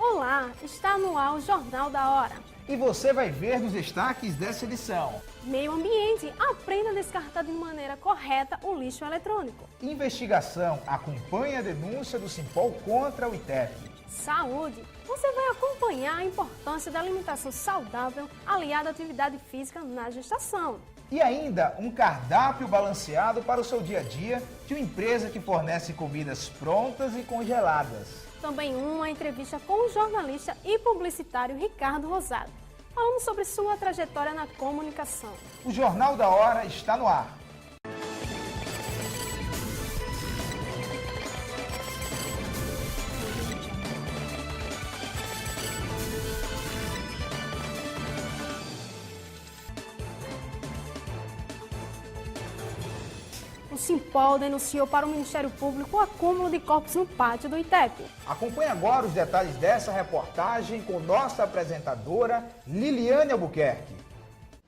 Olá, está no ar o Jornal da Hora. E você vai ver nos destaques dessa edição. Meio ambiente, aprenda a descartar de maneira correta o lixo eletrônico. Investigação acompanha a denúncia do Simpol contra o ITEP. Saúde, você vai acompanhar a importância da alimentação saudável aliada à atividade física na gestação. E ainda um cardápio balanceado para o seu dia a dia de uma empresa que fornece comidas prontas e congeladas. Também uma entrevista com o jornalista e publicitário Ricardo Rosado, falando sobre sua trajetória na comunicação. O Jornal da Hora está no ar. O Simpol denunciou para o Ministério Público o acúmulo de corpos no pátio do ITEP. Acompanhe agora os detalhes dessa reportagem com nossa apresentadora Liliane Albuquerque.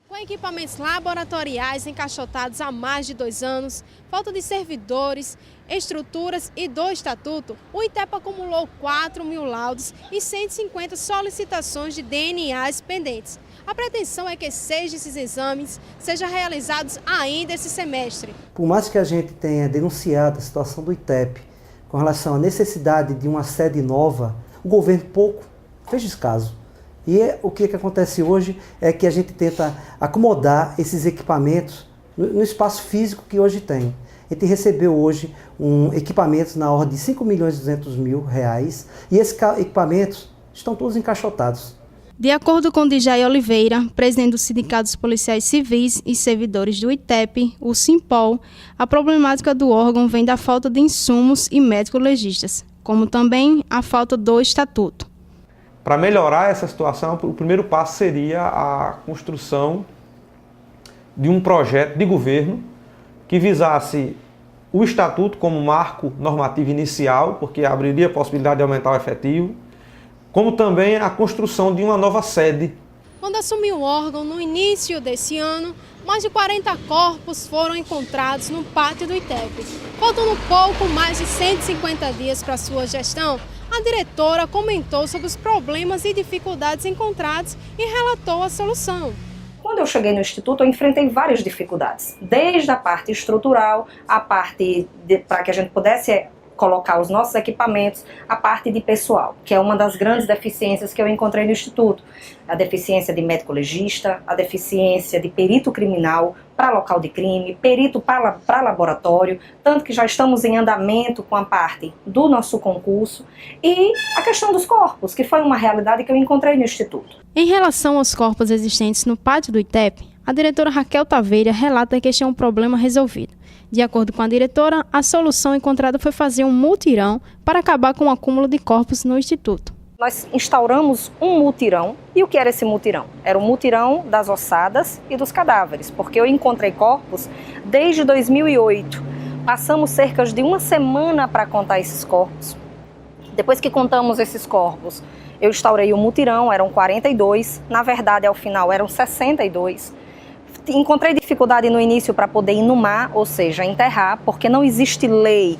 Com equipamentos laboratoriais encaixotados há mais de 2 anos, falta de servidores, estruturas e do estatuto, o ITEP acumulou 4.000 laudos e 150 solicitações de DNAs pendentes. A pretensão é que 6 desses exames sejam realizados ainda esse semestre. Por mais que a gente tenha denunciado a situação do ITEP com relação à necessidade de uma sede nova, o governo pouco fez descaso. E o que acontece hoje é que a gente tenta acomodar esses equipamentos no espaço físico que hoje tem. A gente recebeu hoje equipamentos na ordem de R$5.200.000 e esses equipamentos estão todos encaixotados. De acordo com Djaí Oliveira, presidente do Sindicato dos Policiais Civis e Servidores do ITEP, o Simpol, a problemática do órgão vem da falta de insumos e médico-legistas, como também a falta do estatuto. Para melhorar essa situação, o primeiro passo seria a construção de um projeto de governo que visasse o estatuto como marco normativo inicial, porque abriria a possibilidade de aumentar o efetivo, como também a construção de uma nova sede. Quando assumiu o órgão no início desse ano, mais de 40 corpos foram encontrados no pátio do ITEP. Faltando pouco mais de 150 dias para sua gestão, a diretora comentou sobre os problemas e dificuldades encontrados e relatou a solução. Quando eu cheguei no Instituto, eu enfrentei várias dificuldades, desde a parte estrutural, a parte para que a gente pudesse colocar os nossos equipamentos, a parte de pessoal, que é uma das grandes deficiências que eu encontrei no Instituto. A deficiência de médico-legista, a deficiência de perito criminal para local de crime, perito para laboratório, tanto que já estamos em andamento com a parte do nosso concurso, e a questão dos corpos, que foi uma realidade que eu encontrei no Instituto. Em relação aos corpos existentes no pátio do ITEP, a diretora Raquel Taveira relata que este é um problema resolvido. De acordo com a diretora, a solução encontrada foi fazer um mutirão para acabar com o acúmulo de corpos no Instituto. Nós instauramos um mutirão. E o que era esse mutirão? Era o mutirão das ossadas e dos cadáveres, porque eu encontrei corpos desde 2008. Passamos cerca de uma semana para contar esses corpos. Depois que contamos esses corpos, eu instaurei o mutirão, eram 42, na verdade ao final eram 62. Encontrei dificuldade no início para poder inumar, ou seja, enterrar, porque não existe lei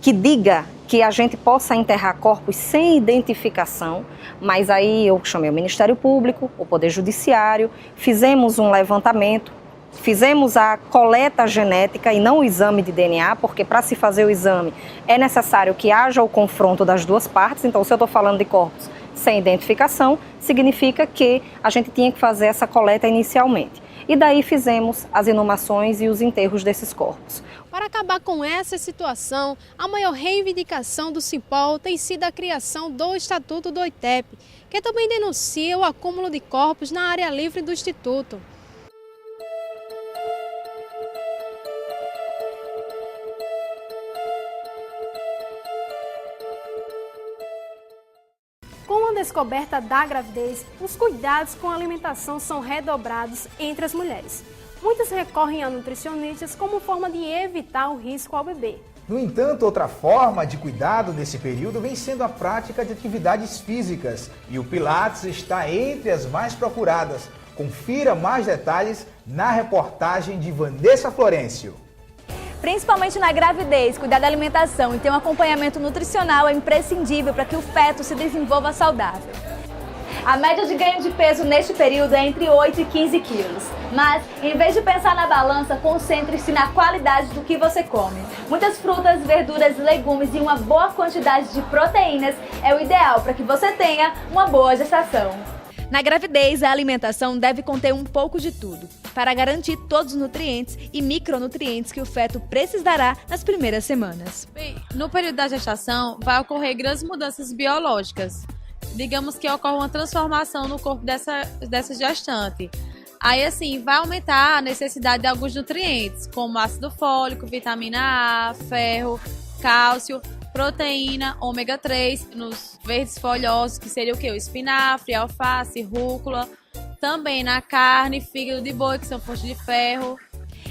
que diga que a gente possa enterrar corpos sem identificação, mas aí eu chamei o Ministério Público, o Poder Judiciário, fizemos um levantamento, fizemos a coleta genética e não o exame de DNA, porque para se fazer o exame é necessário que haja o confronto das duas partes. Então, se eu estou falando de corpos sem identificação, significa que a gente tinha que fazer essa coleta inicialmente. E daí fizemos as inumações e os enterros desses corpos. Para acabar com essa situação, a maior reivindicação do Simpol tem sido a criação do Estatuto do ITEP, que também denuncia o acúmulo de corpos na área livre do Instituto. Com a descoberta da gravidez, os cuidados com a alimentação são redobrados entre as mulheres. Muitas recorrem a nutricionistas como forma de evitar o risco ao bebê. No entanto, outra forma de cuidado nesse período vem sendo a prática de atividades físicas. E o Pilates está entre as mais procuradas. Confira mais detalhes na reportagem de Vanessa Florencio. Principalmente na gravidez, cuidar da alimentação e ter um acompanhamento nutricional é imprescindível para que o feto se desenvolva saudável. A média de ganho de peso neste período é entre 8 e 15 quilos. Mas, em vez de pensar na balança, concentre-se na qualidade do que você come. Muitas frutas, verduras, legumes e uma boa quantidade de proteínas é o ideal para que você tenha uma boa gestação. Na gravidez, a alimentação deve conter um pouco de tudo, para garantir todos os nutrientes e micronutrientes que o feto precisará nas primeiras semanas. Bem, no período da gestação, vai ocorrer grandes mudanças biológicas. Digamos que ocorre uma transformação no corpo dessa gestante. Aí, assim, vai aumentar a necessidade de alguns nutrientes, como ácido fólico, vitamina A, ferro, cálcio, proteína, ômega 3, nos verdes folhosos, que seria o quê? O espinafre, alface, rúcula. Também na carne, fígado de boi, que são fontes de ferro.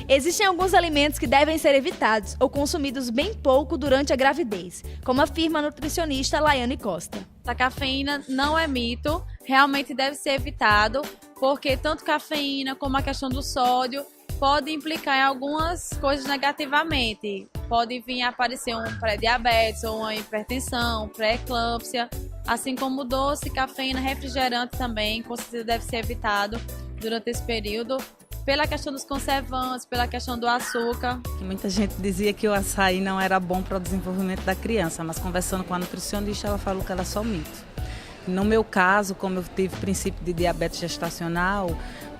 Existem alguns alimentos que devem ser evitados ou consumidos bem pouco durante a gravidez, como afirma a nutricionista Laiane Costa. A cafeína não é mito, realmente deve ser evitado, porque tanto cafeína como a questão do sódio pode implicar em algumas coisas negativamente. Pode vir a aparecer um pré-diabetes ou uma hipertensão, pré-eclâmpsia, assim como doce, cafeína, refrigerante também, com certeza deve ser evitado durante esse período, pela questão dos conservantes, pela questão do açúcar. Muita gente dizia que o açaí não era bom para o desenvolvimento da criança, mas conversando com a nutricionista, ela falou que era só mito. No meu caso, como eu tive princípio de diabetes gestacional,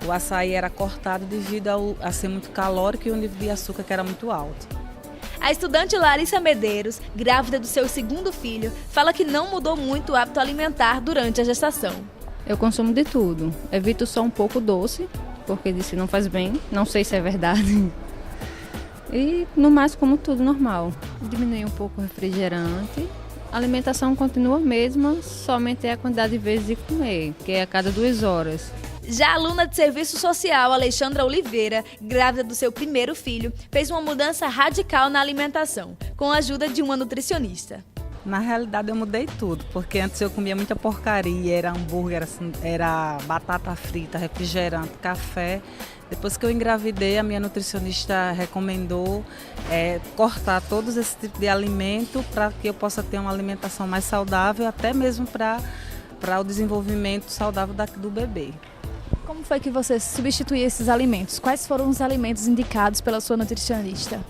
o açaí era cortado devido a ser muito calórico e o nível de açúcar que era muito alto. A estudante Larissa Medeiros, grávida do seu segundo filho, fala que não mudou muito o hábito alimentar durante a gestação. Eu consumo de tudo, evito só um pouco doce, porque disse não faz bem, não sei se é verdade. E no mais como tudo normal. Diminui um pouco o refrigerante. A alimentação continua a mesma, somente a quantidade de vezes de comer, que é a cada 2 horas. Já a aluna de serviço social, Alexandra Oliveira, grávida do seu primeiro filho, fez uma mudança radical na alimentação, com a ajuda de uma nutricionista. Na realidade eu mudei tudo, porque antes eu comia muita porcaria, era hambúrguer, era batata frita, refrigerante, café. Depois que eu engravidei, a minha nutricionista recomendou cortar todos esse tipo de alimento para que eu possa ter uma alimentação mais saudável, até mesmo para o desenvolvimento saudável do bebê. Como foi que você substituiu esses alimentos? Quais foram os alimentos indicados pela sua nutricionista?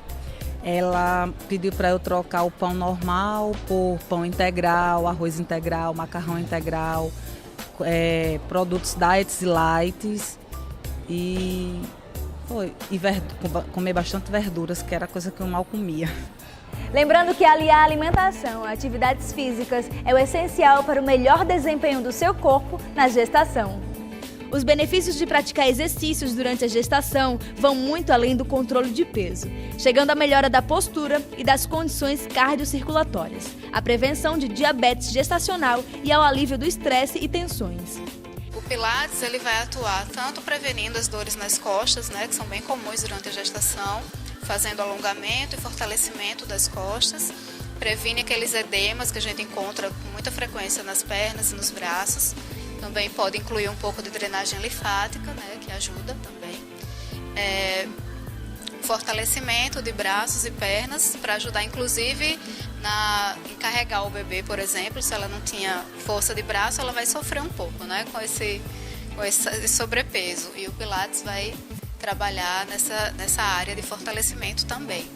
Ela pediu para eu trocar o pão normal por pão integral, arroz integral, macarrão integral, produtos diets e lights e comer bastante verduras, que era coisa que eu mal comia. Lembrando que aliar a alimentação a atividades físicas é o essencial para o melhor desempenho do seu corpo na gestação. Os benefícios de praticar exercícios durante a gestação vão muito além do controle de peso, chegando à melhora da postura e das condições cardiocirculatórias, à prevenção de diabetes gestacional e ao alívio do estresse e tensões. O Pilates ele vai atuar tanto prevenindo as dores nas costas, que são bem comuns durante a gestação, fazendo alongamento e fortalecimento das costas, previne aqueles edemas que a gente encontra com muita frequência nas pernas e nos braços. Também pode incluir um pouco de drenagem linfática, que ajuda também. Fortalecimento de braços e pernas para ajudar, inclusive, em carregar o bebê, por exemplo. Se ela não tinha força de braço, ela vai sofrer um pouco, com esse sobrepeso. E o Pilates vai trabalhar nessa área de fortalecimento também.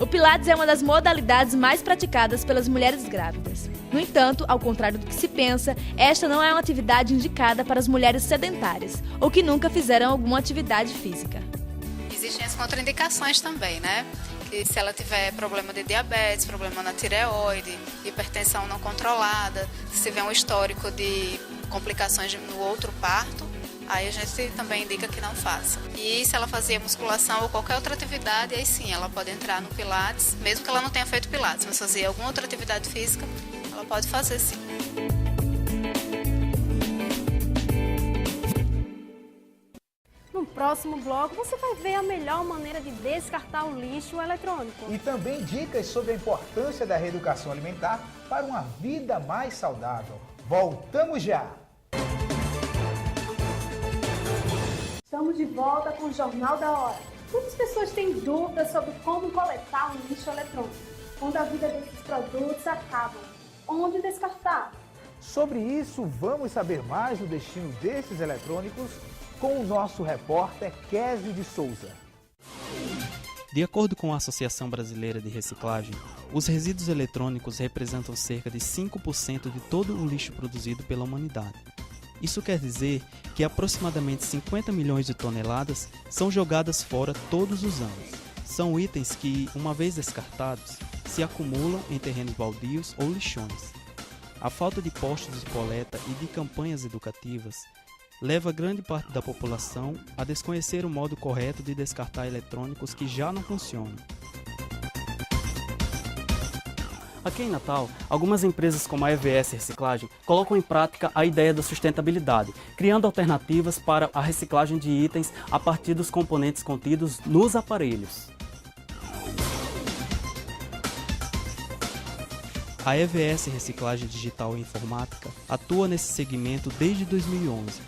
O Pilates é uma das modalidades mais praticadas pelas mulheres grávidas. No entanto, ao contrário do que se pensa, esta não é uma atividade indicada para as mulheres sedentárias ou que nunca fizeram alguma atividade física. Existem as contraindicações também, Que se ela tiver problema de diabetes, problema na tireoide, hipertensão não controlada, se tiver um histórico de complicações no outro parto, aí a gente também indica que não faça. E se ela fazia musculação ou qualquer outra atividade, aí sim, ela pode entrar no Pilates, mesmo que ela não tenha feito Pilates, mas fazer alguma outra atividade física, ela pode fazer sim. No próximo bloco, você vai ver a melhor maneira de descartar o lixo eletrônico. E também dicas sobre a importância da reeducação alimentar para uma vida mais saudável. Voltamos já! Estamos de volta com o Jornal da Hora. Muitas pessoas têm dúvidas sobre como coletar um lixo eletrônico, quando a vida desses produtos acaba. Onde descartar? Sobre isso, vamos saber mais do destino desses eletrônicos com o nosso repórter Késio de Souza. De acordo com a Associação Brasileira de Reciclagem, os resíduos eletrônicos representam cerca de 5% de todo o lixo produzido pela humanidade. Isso quer dizer que aproximadamente 50 milhões de toneladas são jogadas fora todos os anos. São itens que, uma vez descartados, se acumulam em terrenos baldios ou lixões. A falta de postos de coleta e de campanhas educativas leva grande parte da população a desconhecer o modo correto de descartar eletrônicos que já não funcionam. Aqui em Natal, algumas empresas como a EVS Reciclagem colocam em prática a ideia da sustentabilidade, criando alternativas para a reciclagem de itens a partir dos componentes contidos nos aparelhos. A EVS Reciclagem Digital e Informática atua nesse segmento desde 2011.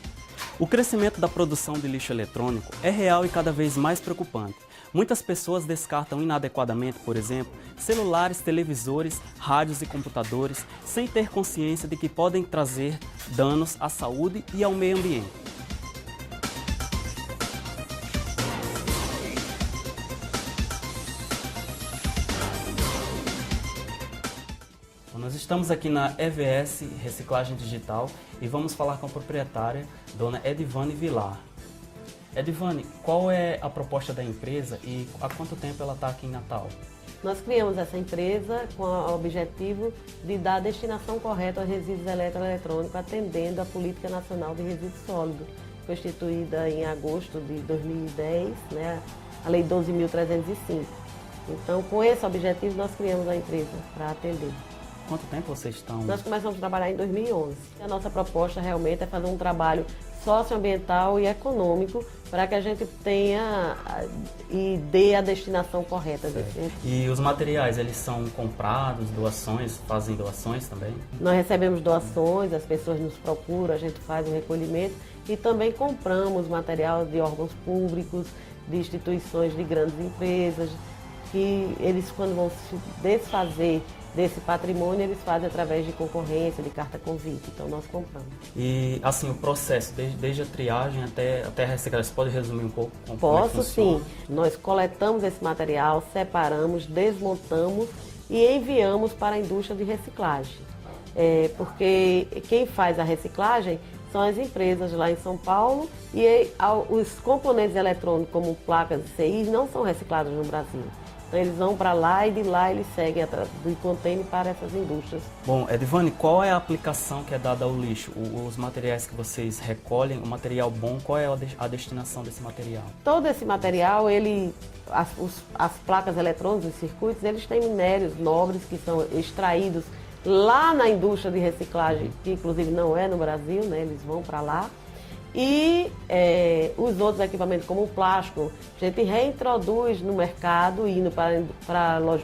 O crescimento da produção de lixo eletrônico é real e cada vez mais preocupante. Muitas pessoas descartam inadequadamente, por exemplo, celulares, televisores, rádios e computadores, sem ter consciência de que podem trazer danos à saúde e ao meio ambiente. Nós estamos aqui na EVS Reciclagem Digital e vamos falar com a proprietária, dona Edivane Vilar. Edivane, qual é a proposta da empresa e há quanto tempo ela está aqui em Natal? Nós criamos essa empresa com o objetivo de dar a destinação correta aos resíduos eletroeletrônicos, atendendo a Política Nacional de Resíduos Sólidos, foi instituída em agosto de 2010, né, a Lei 12.305. Então, com esse objetivo, nós criamos a empresa para atender. Quanto tempo vocês estão? Nós começamos a trabalhar em 2011. A nossa proposta realmente é fazer um trabalho socioambiental e econômico para que a gente tenha e dê a destinação correta. E os materiais, eles são comprados, doações, fazem doações também? Nós recebemos doações, as pessoas nos procuram, a gente faz o recolhimento e também compramos material de órgãos públicos, de instituições de grandes empresas, que eles, quando vão se desfazer desse patrimônio, eles fazem através de concorrência, de carta convite, então nós compramos. E assim, o processo, desde a triagem até a reciclagem, você pode resumir um pouco como Posso, é que funciona? sim. Nós coletamos esse material, separamos, desmontamos e enviamos para a indústria de reciclagem. Porque quem faz a reciclagem são as empresas lá em São Paulo e os componentes eletrônicos, como placas de CI, não são reciclados no Brasil. Então eles vão para lá e de lá eles seguem atrás do container para essas indústrias. Bom, Edivane, qual é a aplicação que é dada ao lixo? Os materiais que vocês recolhem, o material bom, qual é a destinação desse material? Todo esse material, as placas eletrônicas, os circuitos, eles têm minérios nobres que são extraídos lá na indústria de reciclagem, que inclusive não é no Brasil, né? Eles vão para lá. E os outros equipamentos, como o plástico, a gente reintroduz no mercado, indo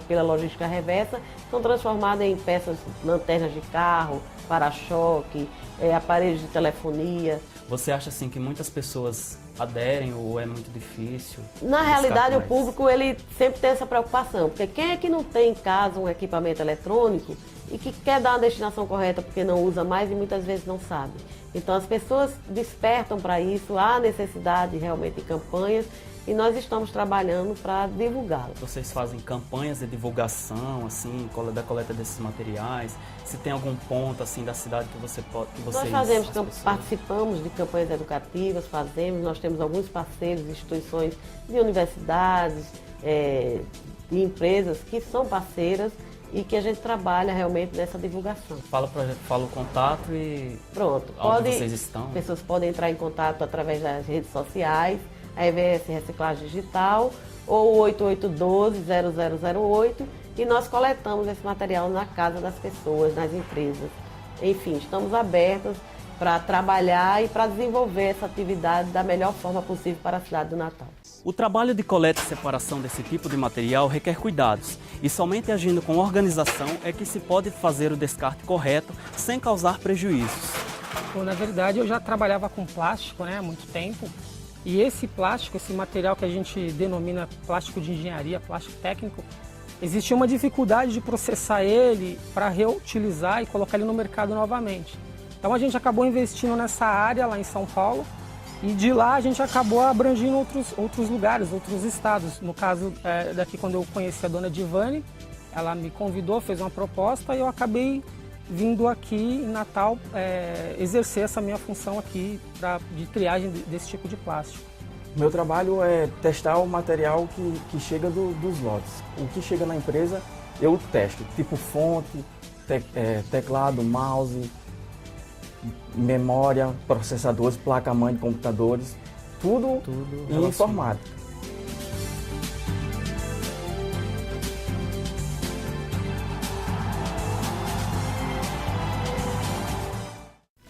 pela logística reversa, são transformados em peças, lanternas de carro, para-choque, aparelhos de telefonia. Você acha assim que muitas pessoas aderem ou é muito difícil? Na realidade, o público ele sempre tem essa preocupação, porque quem é que não tem em casa um equipamento eletrônico e que quer dar uma destinação correta porque não usa mais e muitas vezes não sabe? Então as pessoas despertam para isso, há necessidade realmente de campanhas e nós estamos trabalhando para divulgá-las. Vocês fazem campanhas de divulgação, assim, da coleta desses materiais? Se tem algum ponto assim da cidade que vocês... Nós fazemos, participamos de campanhas educativas, nós temos alguns parceiros, instituições de universidades, de empresas que são parceiras e que a gente trabalha realmente nessa divulgação. Fala o contato e... Pronto. Onde vocês estão? Pessoas podem entrar em contato através das redes sociais, a EVS Reciclagem Digital ou 8812-0008 e nós coletamos esse material na casa das pessoas, nas empresas. Enfim, estamos abertos para trabalhar e para desenvolver essa atividade da melhor forma possível para a cidade do Natal. O trabalho de coleta e separação desse tipo de material requer cuidados e somente agindo com organização é que se pode fazer o descarte correto sem causar prejuízos. Bom, na verdade eu já trabalhava com plástico, né, há muito tempo E esse plástico, esse material que a gente denomina plástico de engenharia, plástico técnico, existia uma dificuldade de processar ele para reutilizar e colocar ele no mercado novamente. Então a gente acabou investindo nessa área lá em São Paulo e de lá a gente acabou abrangindo outros lugares, outros estados. No caso daqui, quando eu conheci a dona Divane, ela me convidou, fez uma proposta e eu acabei vindo aqui em Natal exercer essa minha função aqui de triagem desse tipo de plástico. Meu trabalho é testar o material que chega dos lotes. O que chega na empresa eu testo, tipo fonte, teclado, mouse, memória, processadores, placa-mãe de computadores, tudo em informática.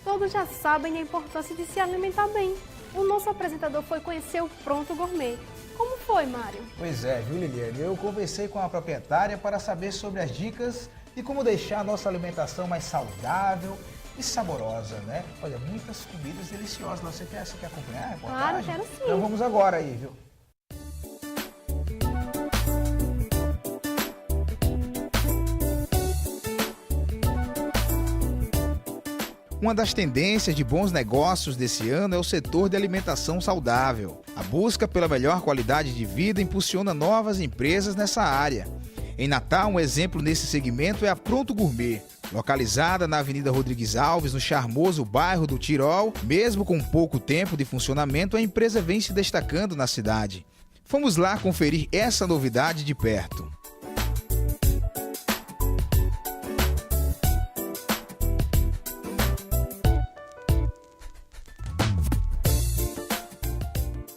Todos já sabem da importância de se alimentar bem. O nosso apresentador foi conhecer o Pronto Gourmet. Como foi, Mário? Pois é, viu, Liliane? Eu conversei com a proprietária para saber sobre as dicas de como deixar a nossa alimentação mais saudável e saborosa, né? Olha, muitas comidas deliciosas. Você quer acompanhar? Claro, quero sim. Então vamos agora aí, viu? Uma das tendências de bons negócios desse ano é o setor de alimentação saudável. A busca pela melhor qualidade de vida impulsiona novas empresas nessa área. Em Natal, um exemplo nesse segmento é a Pronto Gourmet. Localizada na Avenida Rodrigues Alves, no charmoso bairro do Tirol, mesmo com pouco tempo de funcionamento, a empresa vem se destacando na cidade. Vamos lá conferir essa novidade de perto.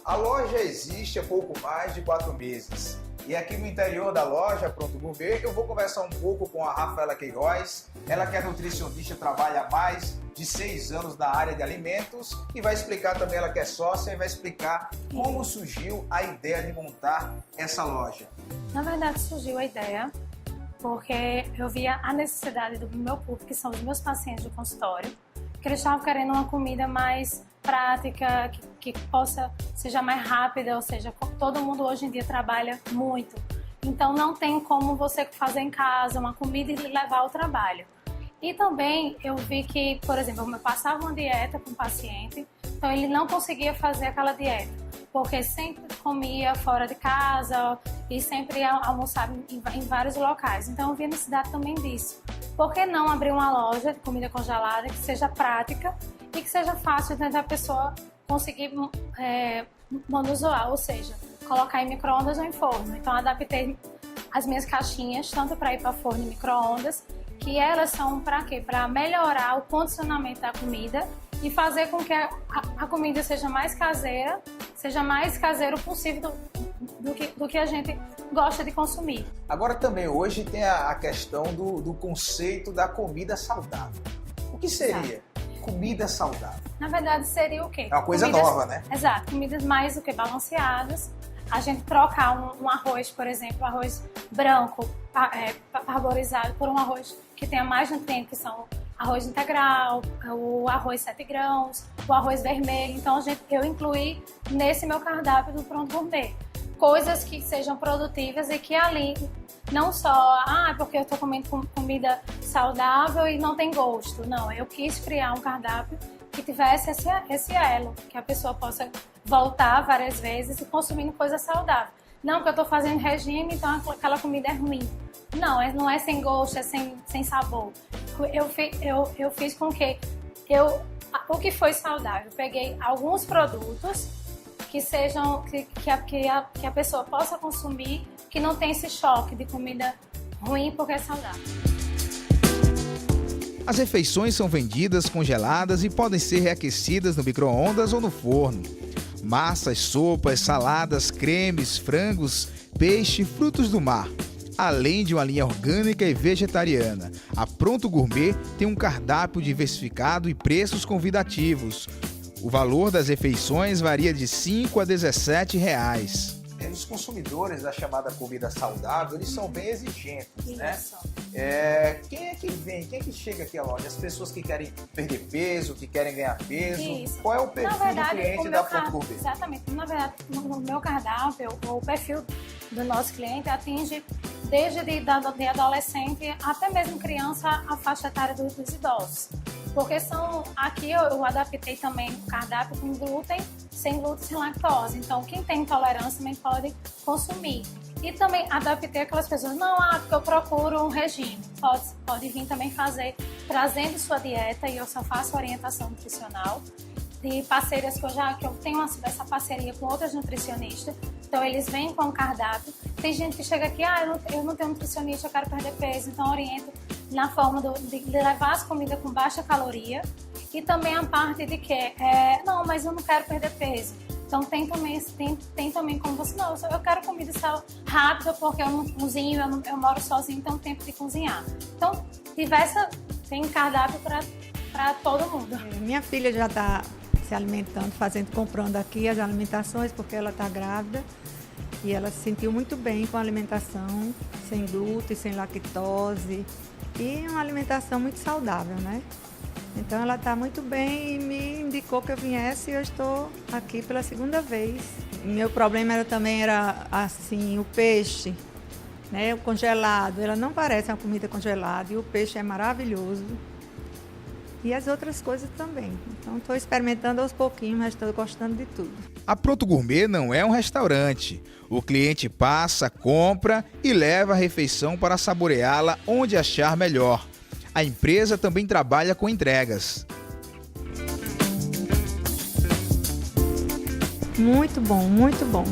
A loja existe há pouco mais de 4 meses. E aqui no interior da loja Pronto Gourmet, eu vou conversar um pouco com a Rafaela Queiroz. Ela que é nutricionista, trabalha há mais de 6 anos na área de alimentos e vai explicar também, ela que é sócia, e vai explicar como surgiu a ideia de montar essa loja. Na verdade, surgiu a ideia porque eu via a necessidade do meu público, que são os meus pacientes do consultório, que eles estavam querendo uma comida mais prática, que seja mais rápida, ou seja, todo mundo hoje em dia trabalha muito. Então não tem como você fazer em casa uma comida e levar ao trabalho. E também eu vi que, por exemplo, eu passava uma dieta para um paciente, então ele não conseguia fazer aquela dieta, porque sempre comia fora de casa e sempre almoçava em vários locais. Então eu vi a necessidade também disso. Por que não abrir uma loja de comida congelada que seja prática e que seja fácil da pessoa conseguir manusear, ou seja, colocar em micro-ondas ou em forno. Então adaptei as minhas caixinhas tanto para ir para forno e micro-ondas, que elas são para quê? Para melhorar o condicionamento da comida e fazer com que a comida seja mais caseira, seja mais caseiro possível do que a gente gosta de consumir. Agora também hoje tem a questão do conceito da comida saudável. O que seria comida saudável? Na verdade seria o quê? É uma coisa nova, né? Exato, comidas mais balanceadas. A gente trocar um arroz, por exemplo, arroz branco parborizado por um arroz que tenha mais nutrientes, que são arroz integral, o arroz 7 grãos, o arroz vermelho. Então eu incluí nesse meu cardápio do Pronto Gourmet coisas que sejam produtivas e que ali não só, porque eu estou comendo comida saudável e não tem gosto. Não, eu quis criar um cardápio que tivesse esse elo, que a pessoa possa voltar várias vezes e consumindo coisa saudável. Não, porque eu estou fazendo regime, então aquela comida é ruim. Não é sem gosto, é sem sabor. Eu fiz com que o que foi saudável, peguei alguns produtos que sejam que a pessoa possa consumir, que não tem esse choque de comida ruim porque é saudável. As refeições são vendidas congeladas e podem ser reaquecidas no micro-ondas ou no forno. Massas, sopas, saladas, cremes, frangos, peixe, frutos do mar. Além de uma linha orgânica e vegetariana, a Pronto Gourmet tem um cardápio diversificado e preços convidativos. O valor das refeições varia de R$ 5 a R$ 17. os consumidores da chamada comida saudável, eles são bem exigentes, né? Quem é que vem? Quem é que chega aqui à loja? As pessoas que querem perder peso, que querem ganhar peso? Isso. Qual é o perfil do cliente da Ponto Gourmet? Exatamente. Na verdade, no meu cardápio, o perfil do nosso cliente atinge desde de adolescente até mesmo criança a faixa etária dos idosos. Porque aqui eu adaptei também o cardápio com glúten, sem lactose. Então, quem tem intolerância também pode consumir. E também adaptei aquelas pessoas, porque eu procuro um regime. Pode vir também fazer, trazendo sua dieta, e eu só faço orientação nutricional. De parceiras que eu tenho essa parceria com outras nutricionistas. Então, eles vêm com o cardápio. Tem gente que chega aqui, eu não tenho nutricionista, eu quero perder peso. Então, oriento na forma de levar as comidas com baixa caloria. E também a parte de que, mas eu não quero perder peso. Então, tem também como você, eu quero comida rápida porque eu não cozinho, eu moro sozinho, então tempo de cozinhar. Então, tem cardápio para todo mundo. Minha filha já está se alimentando, comprando aqui as alimentações, porque ela está grávida. E ela se sentiu muito bem com a alimentação, sem glúten, sem lactose. E uma alimentação muito saudável, né? Então ela está muito bem e me indicou que eu viesse e eu estou aqui pela segunda vez. Meu problema também era assim, o peixe, né? O congelado. Ela não parece uma comida congelada e o peixe é maravilhoso. E as outras coisas também. Então estou experimentando aos pouquinhos, mas estou gostando de tudo. A Pronto Gourmet não é um restaurante. O cliente passa, compra e leva a refeição para saboreá-la onde achar melhor. A empresa também trabalha com entregas. Muito bom, muito bom.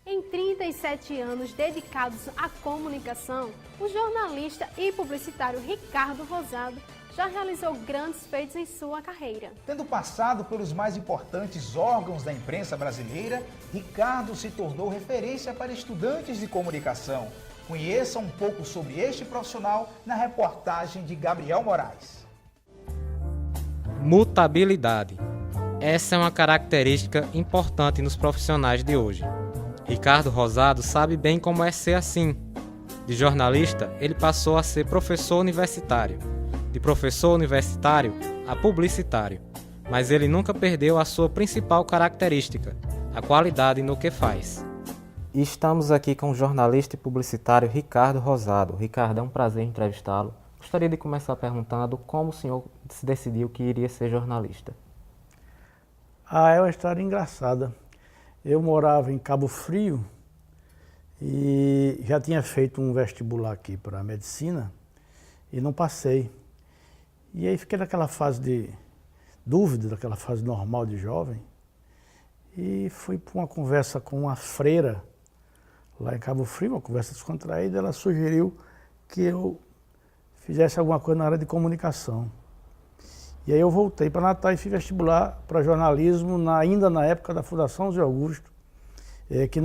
Em 37 anos dedicados à comunicação, o jornalista e publicitário Ricardo Rosado já realizou grandes feitos em sua carreira. Tendo passado pelos mais importantes órgãos da imprensa brasileira, Ricardo se tornou referência para estudantes de comunicação. Conheça um pouco sobre este profissional na reportagem de Gabriel Moraes. Mutabilidade. Essa é uma característica importante nos profissionais de hoje. Ricardo Rosado sabe bem como é ser assim. De jornalista, ele passou a ser professor universitário. De professor universitário a publicitário. Mas ele nunca perdeu a sua principal característica, a qualidade no que faz. E estamos aqui com o jornalista e publicitário Ricardo Rosado. Ricardo, é um prazer entrevistá-lo. Gostaria de começar perguntando como o senhor se decidiu que iria ser jornalista. É uma história engraçada. Eu morava em Cabo Frio e já tinha feito um vestibular aqui para medicina e não passei. E aí fiquei naquela fase de dúvida, daquela fase normal de jovem, e fui para uma conversa com uma freira lá em Cabo Frio, uma conversa descontraída. Ela sugeriu que eu fizesse alguma coisa na área de comunicação. E aí eu voltei para Natal e fiz vestibular para jornalismo ainda na época da Fundação Zé Augusto, que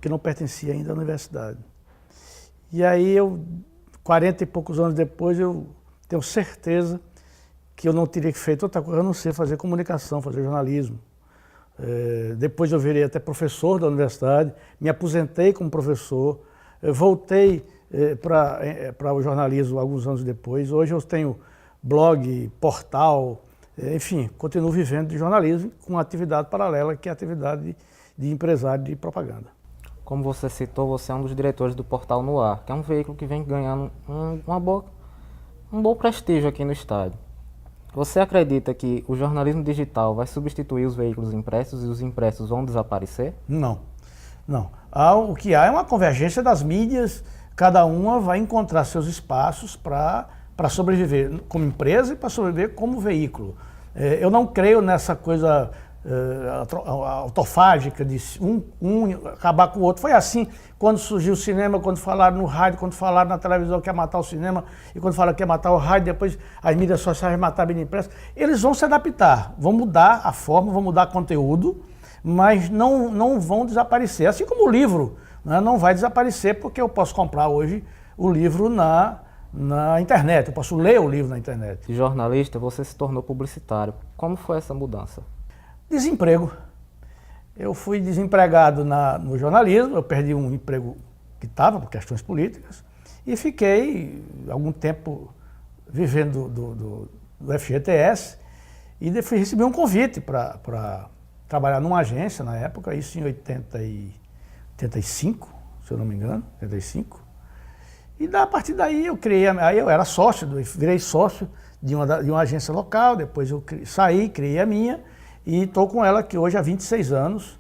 não pertencia ainda à universidade. E aí 40 e poucos anos depois, eu tenho certeza que eu não teria feito outra coisa a não ser fazer comunicação, fazer jornalismo. Depois eu virei até professor da universidade, me aposentei como professor, voltei para o jornalismo alguns anos depois. Hoje eu tenho blog, portal, enfim, continuo vivendo de jornalismo com uma atividade paralela, que é a atividade de empresário de propaganda. Como você citou, você é um dos diretores do Portal No Ar, que é um veículo que vem ganhando um bom prestígio aqui no estado. Você acredita que o jornalismo digital vai substituir os veículos impressos e os impressos vão desaparecer? Não. O que há é uma convergência das mídias, cada uma vai encontrar seus espaços para sobreviver como empresa e para sobreviver como veículo. Eu não creio nessa coisa autofágica de um acabar com o outro. Foi assim quando surgiu o cinema, quando falaram no rádio, quando falaram na televisão que ia matar o cinema, e quando falaram que ia matar o rádio, depois as mídias sociais matar a mídia impressa. Eles vão se adaptar, vão mudar a forma, vão mudar o conteúdo, mas não vão desaparecer. Assim como o livro, né, não vai desaparecer, porque eu posso comprar hoje o livro na internet, eu posso ler o livro na internet. De jornalista, você se tornou publicitário. Como foi essa mudança? Desemprego. Eu fui desempregado no jornalismo, eu perdi um emprego que estava por questões políticas e fiquei algum tempo vivendo do FGTS e recebi um convite para trabalhar numa agência na época, isso em 85, se eu não me engano, 85. E a partir daí eu era sócio, virei sócio de uma agência local, depois eu saí, criei a minha e estou com ela aqui hoje há 26 anos,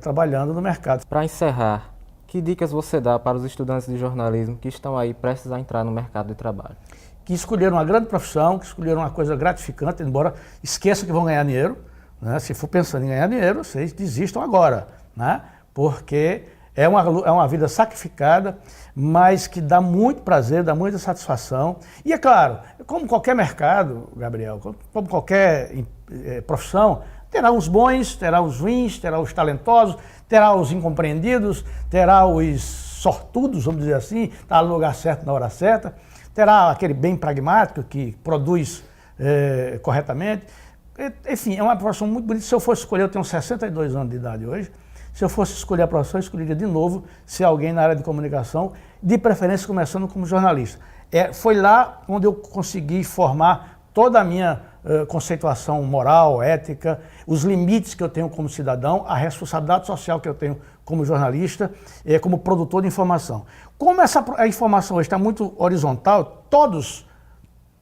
trabalhando no mercado. Para encerrar, que dicas você dá para os estudantes de jornalismo que estão aí prestes a entrar no mercado de trabalho? Que escolheram uma grande profissão, que escolheram uma coisa gratificante, embora esqueçam que vão ganhar dinheiro, né? Se for pensando em ganhar dinheiro, vocês desistam agora, né? Porque é uma vida sacrificada, mas que dá muito prazer, dá muita satisfação. E é claro, como qualquer mercado, Gabriel, como qualquer profissão, terá os bons, terá os ruins, terá os talentosos, terá os incompreendidos, terá os sortudos, vamos dizer assim, está no lugar certo na hora certa, terá aquele bem pragmático que produz corretamente. Enfim, é uma profissão muito bonita. Se eu fosse escolher, eu tenho 62 anos de idade hoje, se eu fosse escolher a profissão, eu escolheria de novo ser alguém na área de comunicação, de preferência começando como jornalista. Foi lá onde eu consegui formar toda a minha conceituação moral, ética, os limites que eu tenho como cidadão, a responsabilidade social que eu tenho como jornalista, como produtor de informação. Como a informação hoje está muito horizontal, todos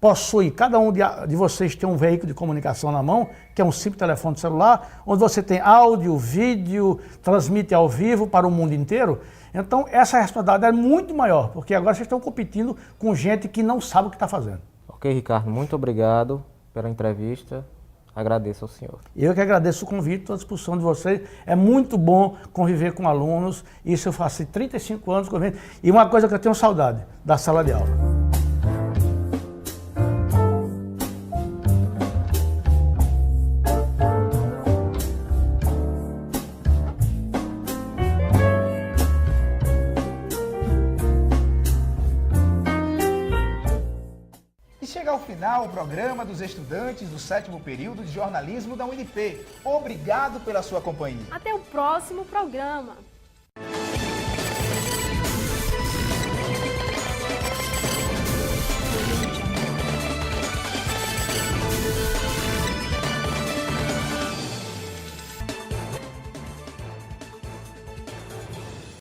possuem, cada um de vocês tem um veículo de comunicação na mão, que é um simples telefone celular, onde você tem áudio, vídeo, transmite ao vivo para o mundo inteiro. Então essa responsabilidade é muito maior, porque agora vocês estão competindo com gente que não sabe o que está fazendo. Ok, Ricardo, muito obrigado pela entrevista. Agradeço ao senhor. Eu que agradeço o convite, estou à disposição de vocês. É muito bom conviver com alunos. Isso eu faço 35 anos convivendo. E uma coisa que eu tenho saudade, da sala de aula. Chega ao final o programa dos estudantes do 7º período de jornalismo da UNP. Obrigado pela sua companhia. Até o próximo programa.